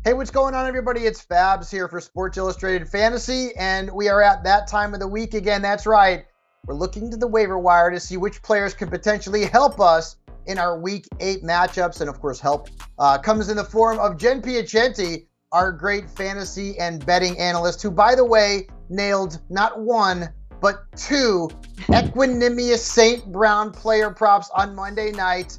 Hey, what's going on, everybody? It's Fabs here for Sports Illustrated Fantasy, and we are at that time of the week again. That's right. We're looking to the waiver wire to see which players can potentially help us in our Week 8 matchups. And, of course, help comes in the form of Jen Piacenti, our great fantasy and betting analyst, who, by the way, nailed not one, but two Equanimous St. Brown player props on Monday night.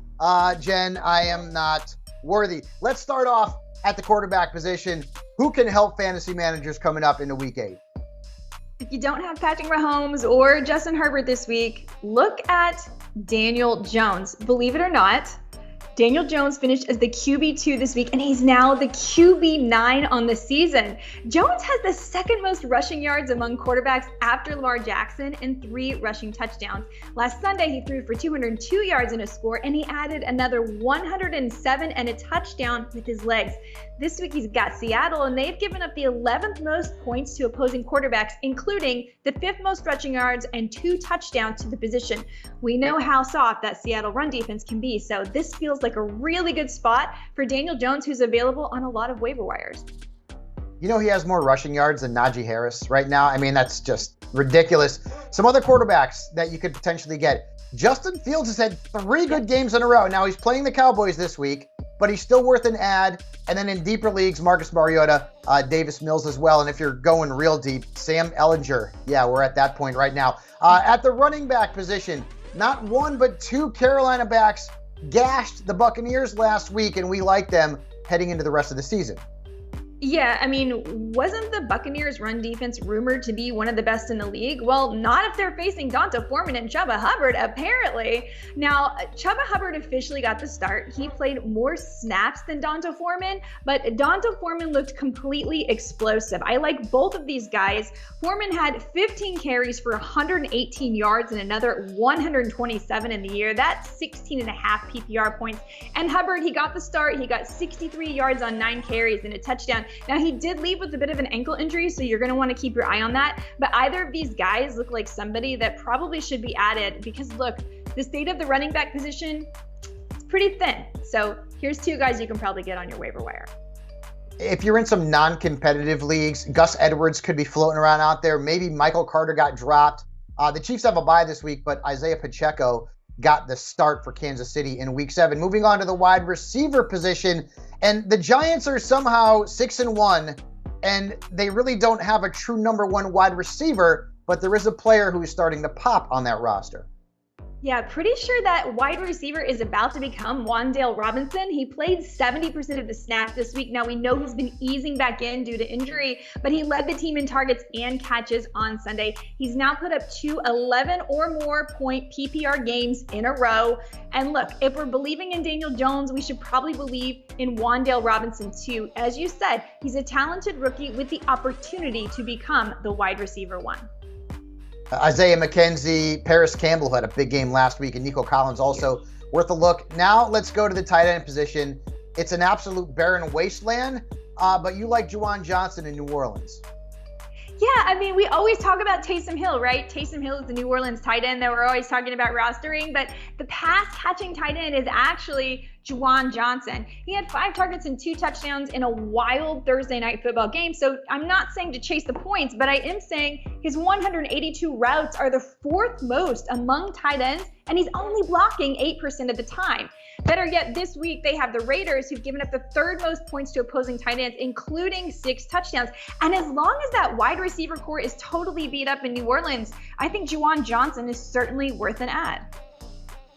Jen, I am not worthy. Let's start off at the quarterback position. Who can help fantasy managers coming up into Week 8? If you don't have Patrick Mahomes or Justin Herbert this week, look at Daniel Jones. Believe it or not, Daniel Jones finished as the QB2 this week, and he's now the QB9 on the season. Jones has the second most rushing yards among quarterbacks after Lamar Jackson and 3 rushing touchdowns. Last Sunday, he threw for 202 yards and a score, and he added another 107 and a touchdown with his legs. This week, he's got Seattle, and they've given up the 11th most points to opposing quarterbacks, including the 5th most rushing yards and 2 touchdowns to the position. We know how soft that Seattle run defense can be, so this feels like a really good spot for Daniel Jones, who's available on a lot of waiver wires. You know, he has more rushing yards than Najee Harris right now. I mean, that's just ridiculous. Some other quarterbacks that you could potentially get. Justin Fields has had 3 good games in a row. Now, he's playing the Cowboys this week, but he's still worth an ad. And then in deeper leagues, Marcus Mariota, Davis Mills as well. And if you're going real deep, Sam Ehlinger. Yeah, we're at that point right now. At the running back position, not one but 2 Carolina backs gashed the Buccaneers last week, and we like them heading into the rest of the season. Yeah, I mean, wasn't the Buccaneers' run defense rumored to be one of the best in the league? Well, not if they're facing Donta Foreman and Chuba Hubbard, apparently. Now, Chuba Hubbard officially got the start. He played more snaps than Donta Foreman, but Donta Foreman looked completely explosive. I like both of these guys. Foreman had 15 carries for 118 yards and another 127 in the year. That's 16 and a half PPR points. And Hubbard, he got the start. He got 63 yards on 9 carries and a touchdown. Now, he did leave with a bit of an ankle injury, so you're going to want to keep your eye on that. But either of these guys look like somebody that probably should be added because, look, the state of the running back position, it's pretty thin. So here's 2 guys you can probably get on your waiver wire. If you're in some non-competitive leagues, Gus Edwards could be floating around out there. Maybe Michael Carter got dropped. The Chiefs have a bye this week, but Isaiah Pacheco got the start for Kansas City in Week 7. Moving on to the wide receiver position, and the Giants are somehow 6-1, and they really don't have a true number 1 wide receiver, but there is a player who is starting to pop on that roster. Yeah, pretty sure that wide receiver is about to become Wan'Dale Robinson. He played 70% of the snaps this week. Now, we know he's been easing back in due to injury, but he led the team in targets and catches on Sunday. He's now put up 2 11 or more point PPR games in a row. And look, if we're believing in Daniel Jones, we should probably believe in Wan'Dale Robinson too. As you said, he's a talented rookie with the opportunity to become the wide receiver 1. Isaiah McKenzie, Paris Campbell, who had a big game last week, and Nico Collins also worth a look. Now let's go to the tight end position. It's an absolute barren wasteland, but you like Juwan Johnson in New Orleans. Yeah, I mean, we always talk about Taysom Hill, right? Taysom Hill is the New Orleans tight end that we're always talking about rostering, but the pass-catching tight end is actually Juwan Johnson. He had 5 targets and 2 touchdowns in a wild Thursday night football game, so I'm not saying to chase the points, but I am saying his 182 routes are the 4th most among tight ends, and he's only blocking 8% of the time. Better yet, this week they have the Raiders, who've given up the 3rd most points to opposing tight ends, including 6 touchdowns. And as long as that wide receiver core is totally beat up in New Orleans, I think Juwan Johnson is certainly worth an ad.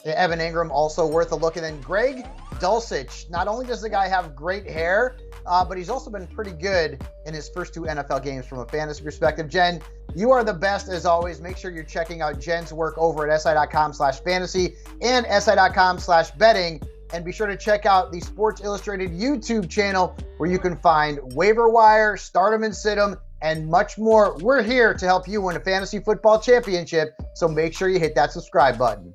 Evan Ingram also worth a look. And then Greg Dulcich. Not only does the guy have great hair, but he's also been pretty good in his first 2 NFL games from a fantasy perspective. Jen, you are the best as always. Make sure you're checking out Jen's work over at si.com/fantasy and si.com/betting. And be sure to check out the Sports Illustrated YouTube channel where you can find waiver wire, start 'em and sit 'em, and much more. We're here to help you win a fantasy football championship, so make sure you hit that subscribe button.